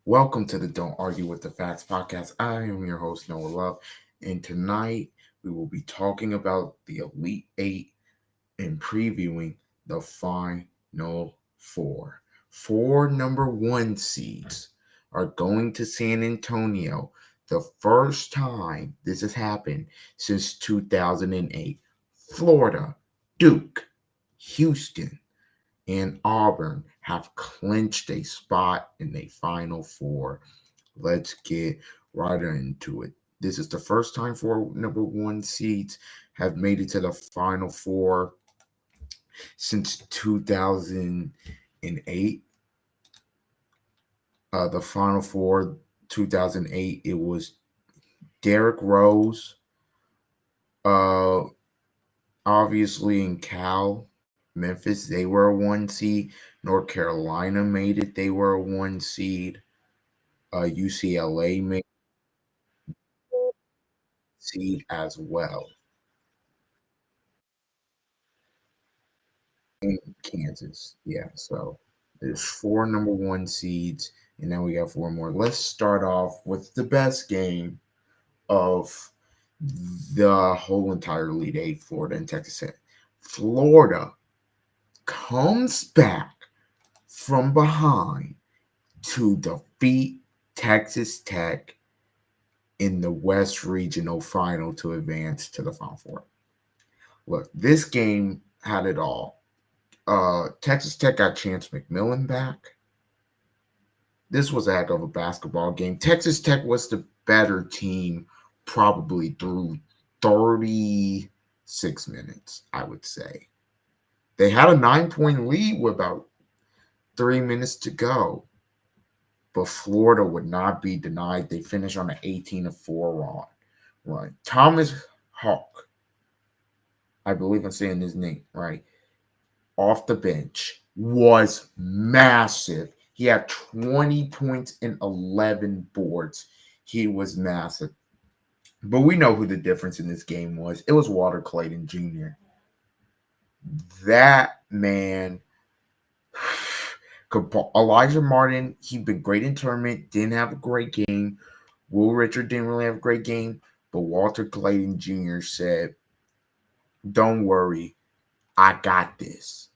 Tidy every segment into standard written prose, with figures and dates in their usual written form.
Welcome to the Don't Argue with the Facts podcast. I am your host, Noah Love, and tonight we will be talking about the Elite Eight and previewing the Final Four. Four number one seeds are going to San Antonio the first time this has happened since 2008. Florida, Duke, Houston, and Auburn have clinched a spot in the Final Four. Let's get right into it. This is the first time four number one seeds have made it to the Final Four since 2008. The Final Four 2008, it was Derrick Rose, uh, obviously in Memphis, they were a one seed. North Carolina made it, they were a one seed. UCLA made seed as well in Kansas. Yeah, so there's four number one seeds, and now we got four more. Let's start off with the best game of the whole entire Elite Eight, Florida and Texas Tech. Florida comes back from behind to defeat Texas Tech in the West Regional Final to advance to the Final Four. Look, this game had it all. Texas Tech got Chance McMillan back. This was a heck of a basketball game. Texas Tech was the better team probably through 36 minutes, I would say. They had a 9-point lead with about 3 minutes to go, but Florida would not be denied. They finished on an 18-4 run. Thomas Hawk, I believe I'm saying his name right, off the bench was massive. He had 20 points and 11 boards. He was massive. But we know who the difference in this game was. It was Walter Clayton Jr. That man, Elijah Martin, he'd been great in tournament, didn't have a great game. Will Richard didn't really have a great game. But Walter Clayton Jr. said, don't worry, I got this.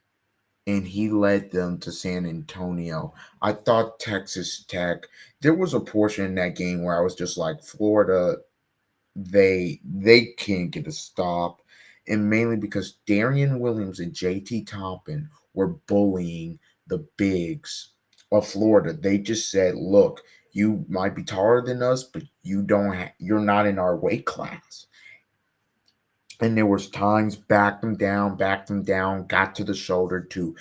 And he led them to San Antonio. I thought Texas Tech, there was a portion in that game where I was just like, Florida, they can't get a stop. And mainly because Darian Williams and JT Toppin were bullying the bigs of Florida. They just said, look, you might be taller than us, but you're not in our weight class. And there was times backed them down, got to the shoulder too.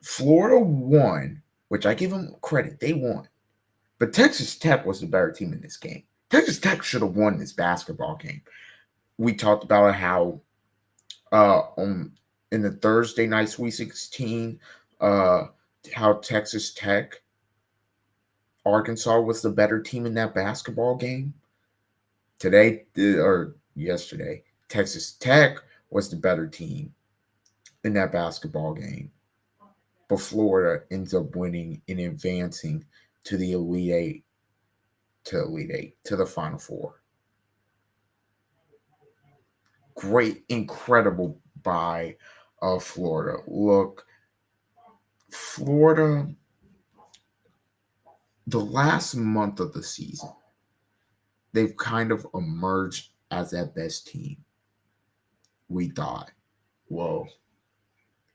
Florida won, which I give them credit. They won. But Texas Tech was the better team in this game. Texas Tech should have won this basketball game. We talked about how in the Thursday night Sweet 16, uh, how Texas Tech, Arkansas was the better team in that basketball game. Today or yesterday, Texas Tech was the better team in that basketball game. But Florida ends up winning and advancing to the Elite Eight, to the Final Four. Great, incredible by Florida. Look, Florida, the last month of the season, they've kind of emerged as that best team. We thought, well,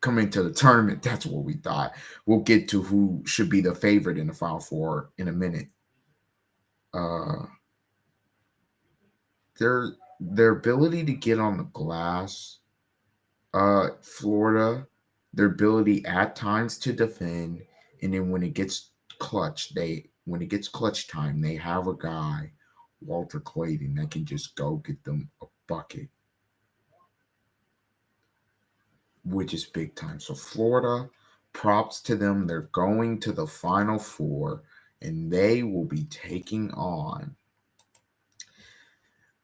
coming to the tournament, that's what we thought. We'll get to who should be the favorite in the Final Four in a minute. Uh, their ability to get on the glass, Florida, their ability at times to defend, and then when it gets clutch time, they have a guy, Walter Clayton, that can just go get them a bucket, which is big time. So Florida, props to them. They're going to the Final Four, and they will be taking on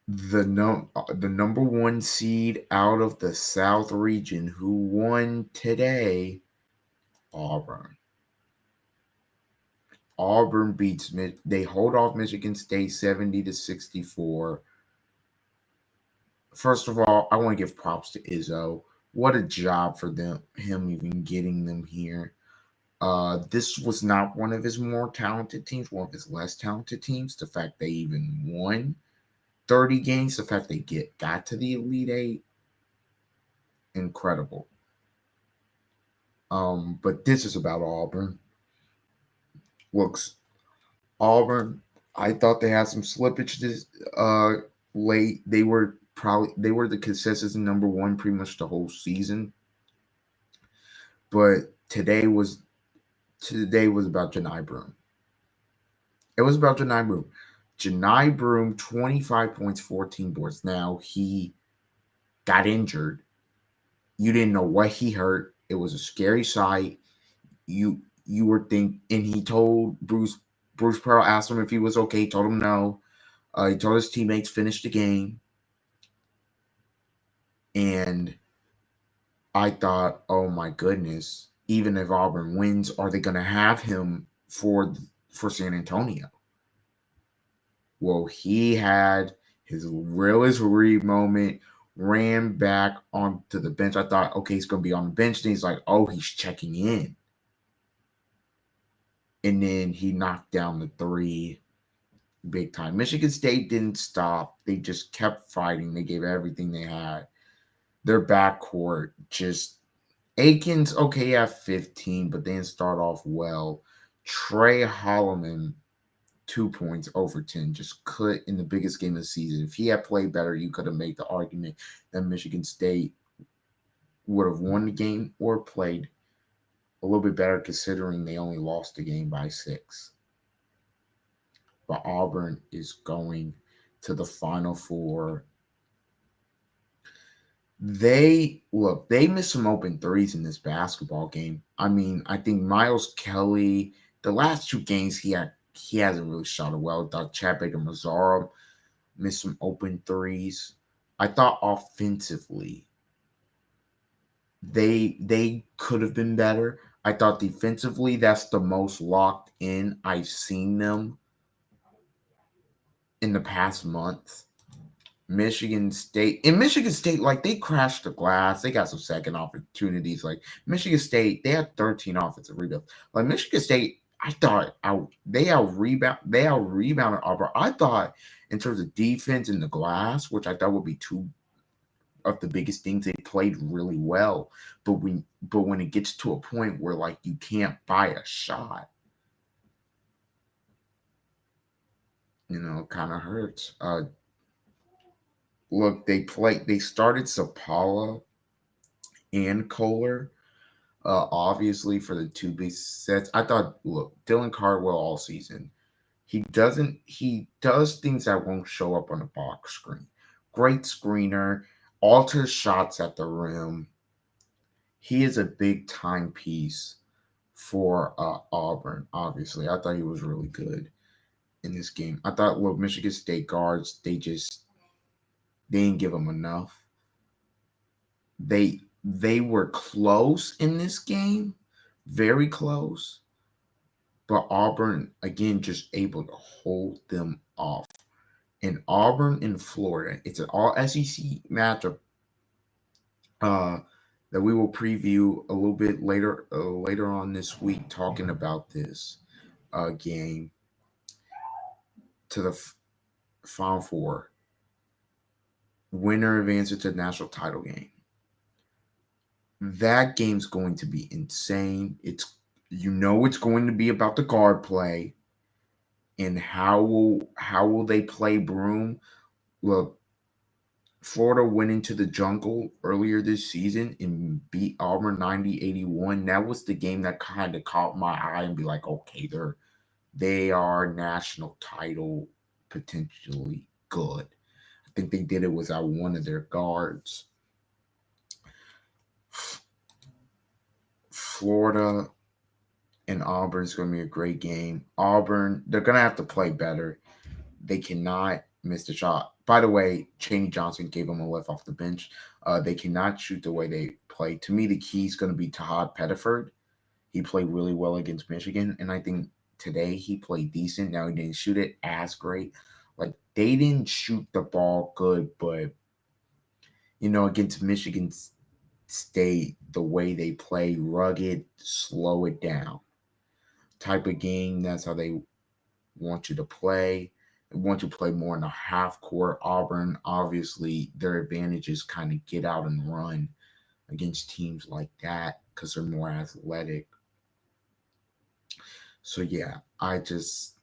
the number one seed out of the South region who won today, Auburn. Auburn beats they hold off Michigan State 70-64. First of all, I want to give props to Izzo. What a job for him even getting them here. This was not one of his more talented teams, one of his less talented teams. The fact they even won 30 games, the fact they got to the Elite Eight, incredible. But this is about Auburn. Looks Auburn. I thought they had some slippage this late. They were the consensus number one pretty much the whole season. But today was about Johni Broome. It was about Johni Broome. Johni Broome, 25 points, 14 boards. Now he got injured. You didn't know what he hurt. It was a scary sight. You were and he told Bruce Pearl asked him if he was okay. He told him no. He told his teammates finish the game. And I thought, oh my goodness, even if Auburn wins, are they going to have him for San Antonio? Well, he had his realest read moment, ran back onto the bench. I thought, okay, he's going to be on the bench. Then he's like, oh, he's checking in. And then he knocked down the three big time. Michigan State didn't stop. They just kept fighting. They gave everything they had. Their backcourt just Akins, okay, at 15, but they didn't start off well. Trey Holloman, 2 points over 10, just could in the biggest game of the season. If he had played better, you could have made the argument that Michigan State would have won the game or played a little bit better considering they only lost the game by 6. But Auburn is going to the Final Four. They missed some open threes in this basketball game. I mean, I think Miles Kelly, the last 2 games he hasn't really shot it well. I thought Chad Baker-Mazara missed some open threes. I thought offensively they could have been better. I thought defensively that's the most locked in I've seen them in the past month. Michigan State, like they crashed the glass. They got some second opportunities. Like Michigan State, they had 13 offensive rebounds. Like Michigan State, I thought they out rebounded Auburn. I thought in terms of defense in the glass, which I thought would be 2 of the biggest things, they played really well. But when it gets to a point where like you can't buy a shot, it kind of hurts. Look, they started Sapala and Kohler, obviously for the 2 big sets. I thought, look, Dylan Cardwell all season, he does things that won't show up on the box screen. Great screener, alters shots at the rim. He is a big time piece for Auburn, obviously. I thought he was really good in this game. I thought, look, Michigan State guards, they didn't give them enough. They were close in this game, very close. But Auburn, again, just able to hold them off. And Auburn in Florida, it's an all SEC matchup that we will preview a little bit later on this week, talking about this game to the Final Four. Winner advances to the national title game. That game's going to be insane. It's going to be about the guard play and how will they play Broome. Look, Florida went into the jungle earlier this season and beat Auburn 90-81. That was the game that kind of caught my eye and be like, okay, they are national title potentially good. I think they did it without one of their guards. Florida and Auburn is going to be a great game. Auburn, they're going to have to play better. They cannot miss the shot. By the way, Chaney Johnson gave them a lift off the bench. They cannot shoot the way they play. To me, the key is going to be Todd Pettiford. He played really well against Michigan, and I think today he played decent. Now he didn't shoot it as great. Like they didn't shoot the ball good, but against Michigan State, the way they play, rugged, slow it down type of game. That's how they want you to play. They want you to play more in the half court. Auburn, obviously, their advantage is kind of get out and run against teams like that because they're more athletic. So yeah, I just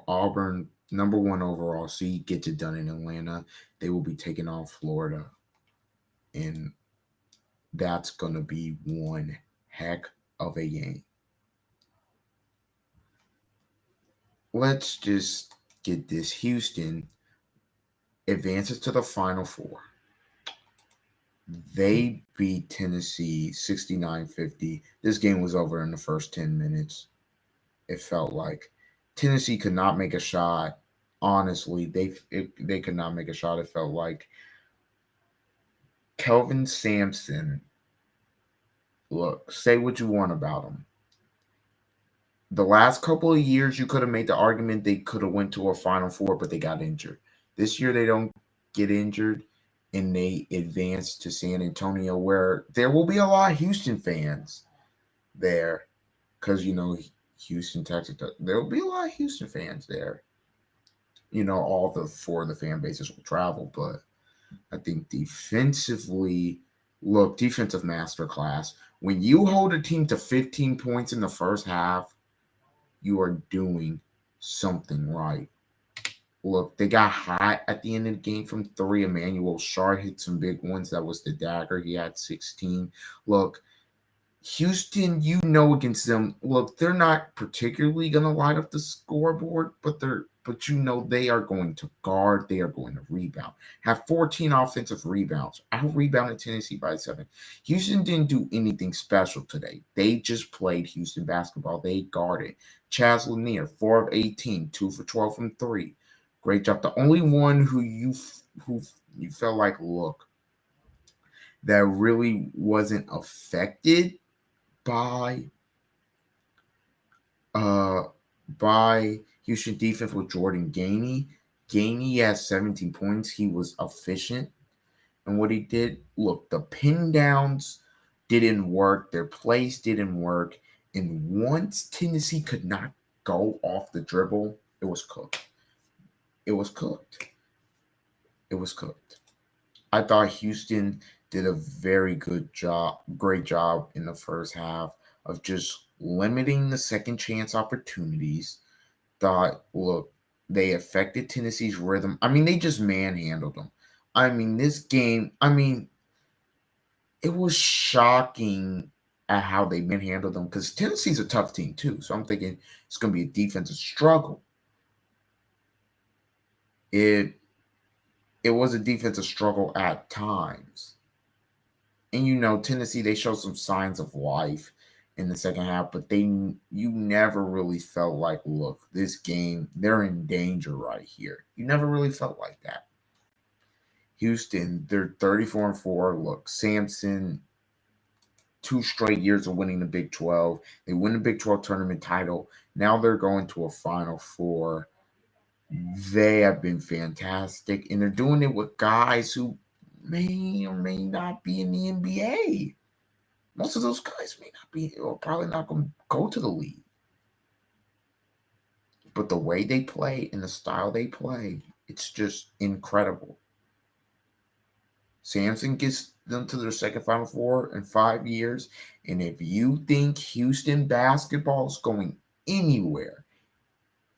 Auburn number 1 overall seed gets it done in Atlanta. They will be taking on Florida, and that's gonna be one heck of a game. Let's just get this. Houston advances to the Final Four. They beat Tennessee 69-50. This game was over in the first 10 minutes. It felt like Tennessee could not make a shot. Honestly, they could not make a shot. It felt like Kelvin Sampson. Look, say what you want about him. The last couple of years, you could have made the argument they could have went to a Final Four, but they got injured. This year, they don't get injured, and they advance to San Antonio, where there will be a lot of Houston fans there, because Houston, Texas. There will be a lot of Houston fans there. All the 4 of the fan bases will travel, but I think defensively, defensive masterclass. When you hold a team to 15 points in the first half, you are doing something right. Look, they got hot at the end of the game from 3. Emmanuel Shard hit some big ones. That was the dagger. He had 16. Look, Houston, against them, they're not particularly going to light up the scoreboard, but they are going to guard. They are going to rebound. Have 14 offensive rebounds. Out rebounded Tennessee by 7. Houston didn't do anything special today. They just played Houston basketball. They guarded. Chaz Lanier, 4 of 18, 2 for 12 from 3. Great job. The only one who you felt like, that really wasn't affected by Houston defense with Jordan Gainey. Gainey has 17 points. He was efficient in what he did. Look, the pin downs didn't work. Their plays didn't work. And once Tennessee could not go off the dribble, it was cooked. It was cooked. It was cooked. I thought Houston did a great job in the first half of just limiting the second chance opportunities. They affected Tennessee's rhythm. They just manhandled them. This game, it was shocking at how they manhandled them because Tennessee's a tough team too. So I'm thinking it's going to be a defensive struggle. It was a defensive struggle at times. And Tennessee, they showed some signs of life in the second half, but you never really felt like, this game, they're in danger right here. You never really felt like that. Houston, they're 34-4. Look, Sampson, 2 straight years of winning the Big 12. They win the Big 12 tournament title. Now they're going to a Final Four. They have been fantastic, and they're doing it with guys who may or may not be in the NBA. Most of those guys may not be, or probably not going to go to the league. But the way they play and the style they play, it's just incredible. Sampson gets them to their second Final Four in 5 years. And if you think Houston basketball is going anywhere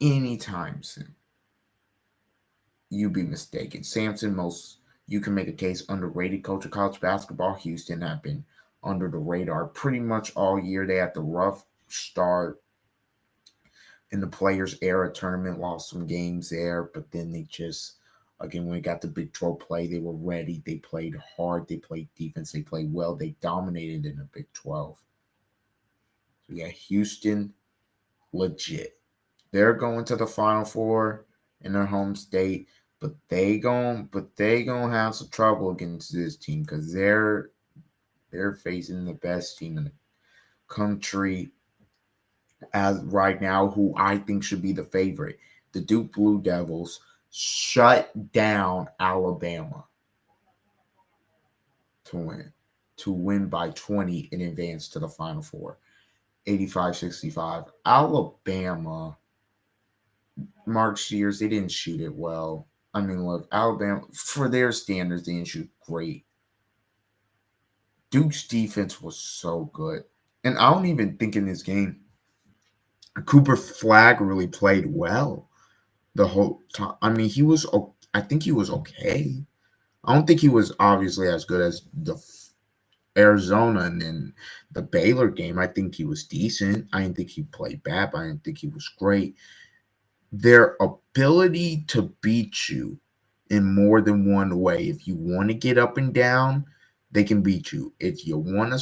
anytime soon, you'd be mistaken. Sampson, you can make a case, underrated coach of college basketball. Houston have been under the radar pretty much all year. They had the rough start in the Players Era tournament, lost some games there, but then they just, again, when we got the Big 12 play, they were ready. They played hard. They played defense. They played well. They dominated in the Big 12. So yeah, Houston, legit. They're going to the Final Four in their home state, but they gonna have some trouble against this team because they're facing the best team in the country as right now, who I think should be the favorite. The Duke Blue Devils shut down Alabama to win by 20 and advance to the Final Four. 85-65. Alabama, Mark Shears, they didn't shoot it well. I mean, look, Alabama, for their standards, they didn't shoot great. Duke's defense was so good. And I don't even think in this game, Cooper Flagg really played well the whole time. I mean, I think he was okay. I don't think he was obviously as good as the Arizona and then the Baylor game. I think he was decent. I didn't think he played bad, but I didn't think he was great. Their ability to beat you in more than one way. If you want to get up and down, they can beat you. If you want a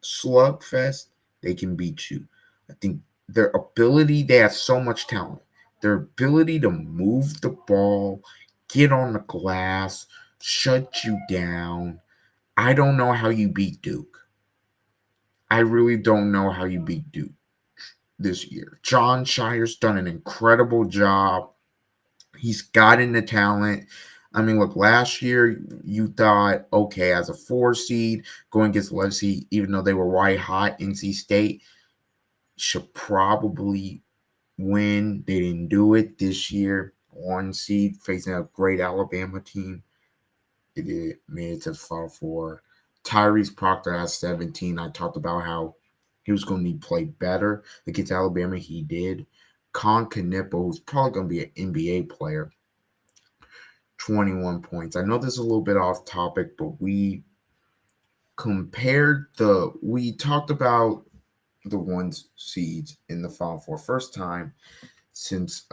slugfest, they can beat you. I think their ability, they have so much talent. Their ability to move the ball, get on the glass, shut you down. I don't know how you beat Duke. I really don't know how you beat Duke this year. Jon Scheyer's done an incredible job. He's gotten the talent. I mean, look, last year you thought, okay, as a 4 seed going against Legacy, even though they were white hot, NC State should probably win. They didn't do it this year. 1 seed facing a great Alabama team. It made it to the Final Four. Tyrese Proctor has 17. I talked about how he was going to play better against Alabama. He did. Con Kanipo, who's probably going to be an NBA player, 21 points. I know this is a little bit off topic, but we talked about the 1 seeds in the Final Four. First time since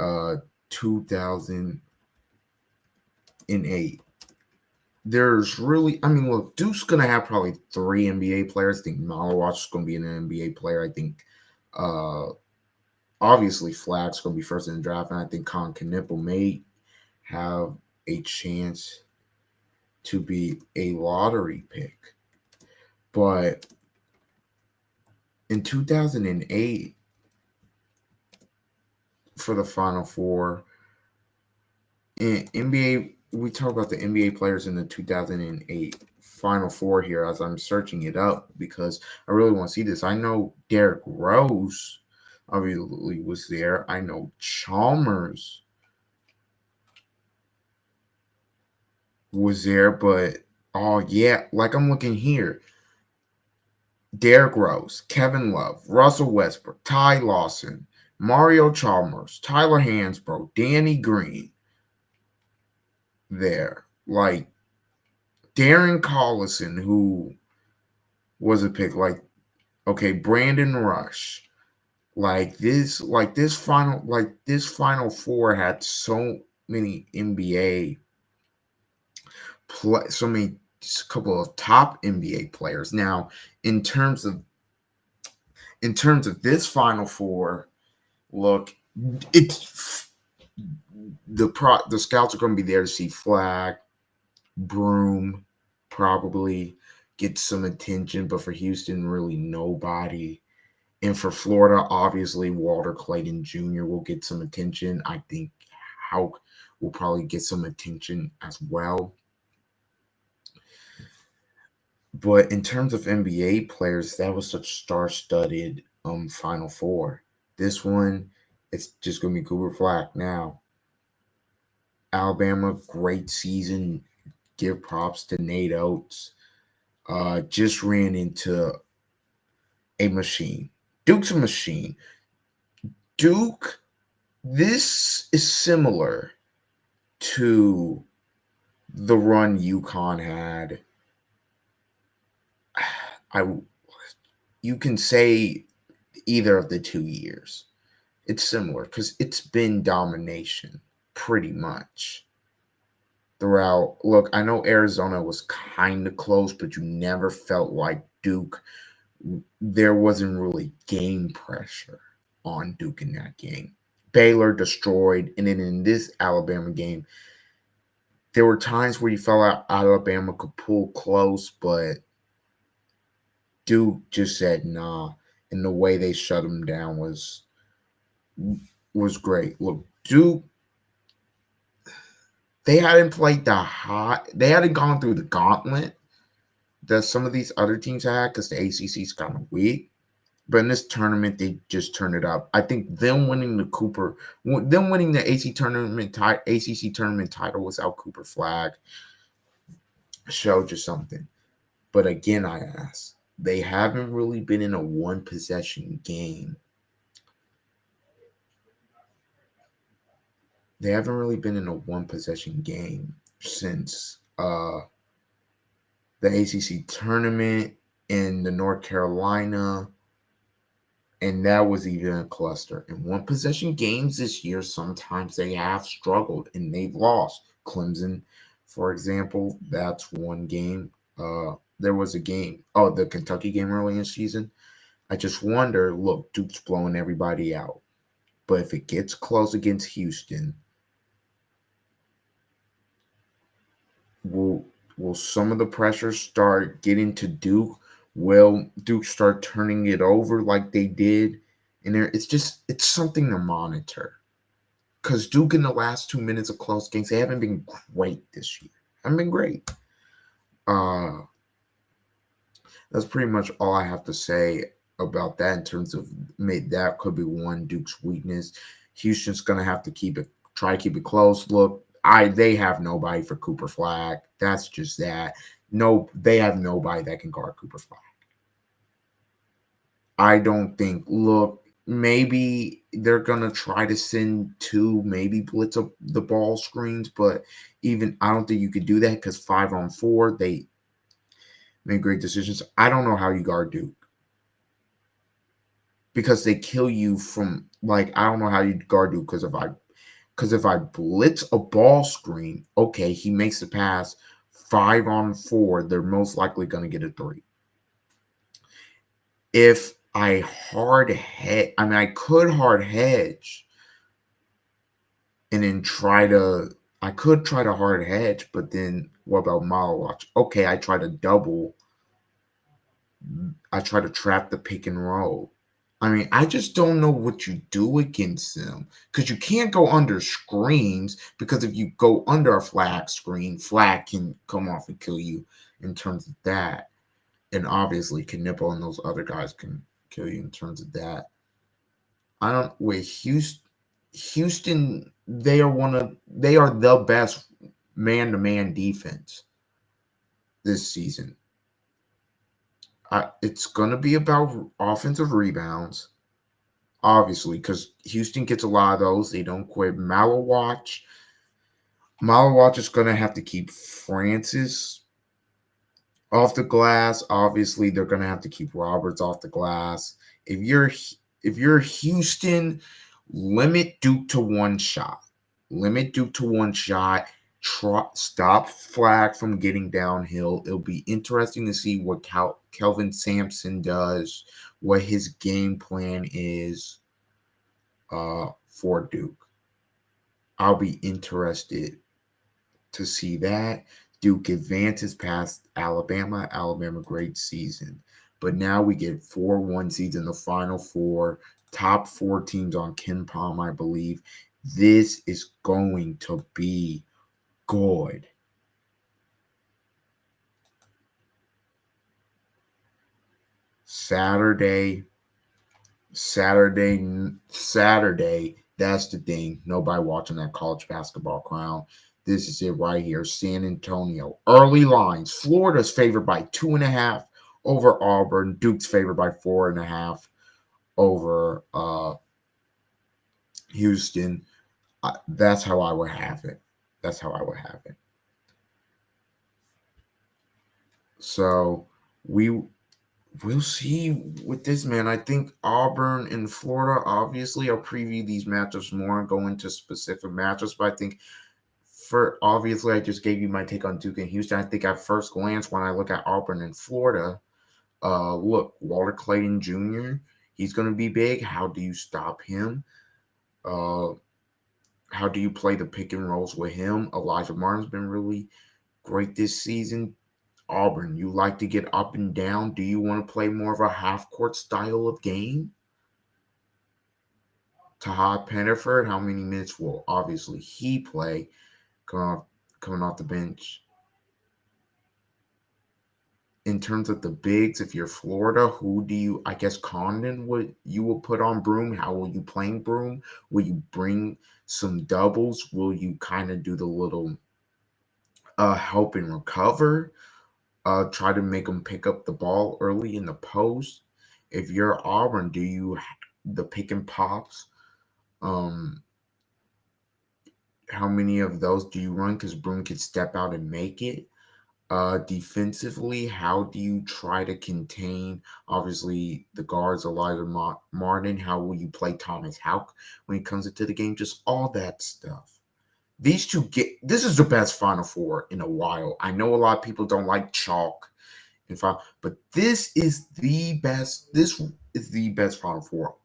2008. There's really, I mean, look, Duke's going to have probably 3 NBA players. I think Malawach is going to be an NBA player. I think, obviously, Flagg's going to be first in the draft. And I think Con Kanipo may have a chance to be a lottery pick. But in 2008, for the Final Four, in NBA, we talk about the NBA players in the 2008 Final Four here as I'm searching it up because I really want to see this. I know Derrick Rose obviously was there. I know Chalmers was there, but oh yeah, like I'm looking here. Derrick Rose, Kevin Love, Russell Westbrook, Ty Lawson, Mario Chalmers, Tyler Hansbrough, Danny Green there. Like Darren Collison, who was a pick, like, okay, Brandon Rush. This Final Four had so many NBA so many, just a couple of top NBA players. Now, in terms of this Final Four, look, it's the scouts are going to be there to see Flagg, Broome, probably get some attention, but for Houston, really nobody. And for Florida, obviously, Walter Clayton Jr. will get some attention. I think Houck will probably get some attention as well. But in terms of NBA players, that was such star-studded Final Four. This one, it's just going to be Cooper Flagg. Now, Alabama, great season. Give props to Nate Oates. Just ran into a machine. Duke's a machine. Duke, this is similar to the run UConn had. You can say either of the 2 years. It's similar because it's been domination pretty much throughout. Look, I know Arizona was kind of close, but you never felt like Duke. There wasn't really game pressure on Duke in that game. Baylor destroyed, and then in this Alabama game, there were times where you felt like Alabama could pull close, but Duke just said nah, and the way they shut them down was was great. Look, Duke, they hadn't played they hadn't gone through the gauntlet that some of these other teams had because the ACC's kind of weak. But in this tournament, they just turned it up. I think them winning the ACC tournament title without Cooper Flag showed you something. But again, I ask, they haven't really been in a one possession game. They haven't really been in a one possession game since the ACC tournament in the North Carolina, and that was even a cluster. In one possession games this year, sometimes they have struggled and they've lost. Clemson, for example, that's one game. There was a game, the Kentucky game early in the season. I just wonder, look, Duke's blowing everybody out. But if it gets close against Houston, will some of the pressure start getting to Duke? Will Duke start turning it over like they did in there? It's something to monitor. Because Duke in the last 2 minutes of close games, they haven't been great this year. Haven't been great. That's pretty much all I have to say about that in terms of that could be one Duke's weakness. Houston's gonna have to try to keep it close. Look, they have nobody for Cooper Flag. That's just that. No, they have nobody that can guard Cooper Flag. I don't think. Look, maybe they're gonna try to send two, maybe blitz up the ball screens, but even I don't think you could do that because 5-on-4 they made great decisions. I don't know how you guard Duke because they kill you from I don't know how you guard Duke because if I blitz a ball screen, okay, he makes the pass 5-on-4, they're most likely going to get a 3. If I I could hard hedge and then I could try to hard hedge, but then what about Mile Watch? Okay, I try to trap the pick and roll. I mean, I just don't know what you do against them because you can't go under screens because if you go under a flag screen, flag can come off and kill you in terms of that. And obviously, Knipple and those other guys can kill you in terms of that. Houston, they are the best man-to-man defense this season. It's going to be about offensive rebounds, obviously, because Houston gets a lot of those. They don't quit. Malawatch is going to have to keep Francis off the glass. Obviously, they're going to have to keep Roberts off the glass. If you're Houston, limit Duke to one shot. Stop Flag from getting downhill. It'll be interesting to see what Kelvin Sampson does, what his game plan is for Duke. I'll be interested to see that. Duke advances past Alabama. Alabama, great season. But now we get 4-1 seeds in the Final Four. Top 4 teams on KenPom, I believe. This is going to be good. Saturday. That's the thing. Nobody watching that college basketball crown. This is it right here. San Antonio. Early lines. Florida's favored by 2.5 over Auburn. Duke's favored by 4.5 over Houston. That's how I would have it. So we'll see with this, man. I think Auburn and Florida, obviously, I'll preview these matchups more and go into specific matchups. But I think obviously, I just gave you my take on Duke and Houston. I think at first glance, when I look at Auburn and Florida, look, Walter Clayton Jr., he's going to be big. How do you stop him? How do you play the pick and rolls with him? Elijah Martin's been really great this season. Auburn, you like to get up and down. Do you want to play more of a half-court style of game? Taha Pettiford, how many minutes will obviously he play coming off the bench? In terms of the bigs, if you're Florida, who do you? I guess Condon would you will put on Broome. How will you play Broome? Will you bring some doubles? Will you kind of do the little help and recover? Try to make them pick up the ball early in the post. If you're Auburn, do you the pick and pops? Um, how many of those do you run? Because Broome could step out and make it. Defensively, how do you try to contain, obviously, the guards, Elijah Martin? How will you play Thomas Houck when he comes into the game? Just all that stuff. This is the best Final Four in a while. I know a lot of people don't like chalk and final, but this is the best. This is the best Final Four.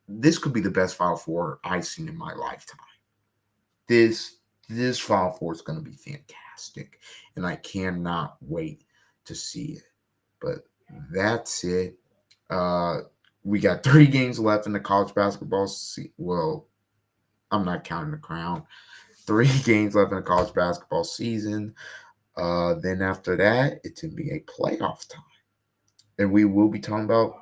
This could be the best Final Four I've seen in my lifetime. This Final Four is going to be fantastic, and I cannot wait to see it. But that's it. We got 3 games left in the college basketball season. Well, I'm not counting the crown. 3 games left in the college basketball season. Then after that, it's NBA playoff time. And we will be talking about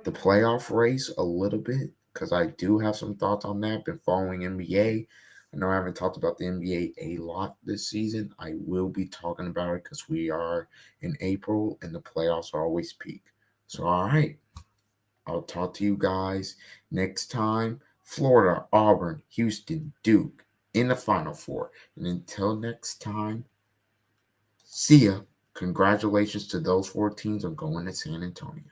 the playoff race a little bit because I do have some thoughts on that. Been following NBA. I know I haven't talked about the NBA a lot this season. I will be talking about it because we are in April and the playoffs are always peak. So, all right. I'll talk to you guys next time. Florida, Auburn, Houston, Duke in the Final Four. And until next time, see ya. Congratulations to those 4 teams on going to San Antonio.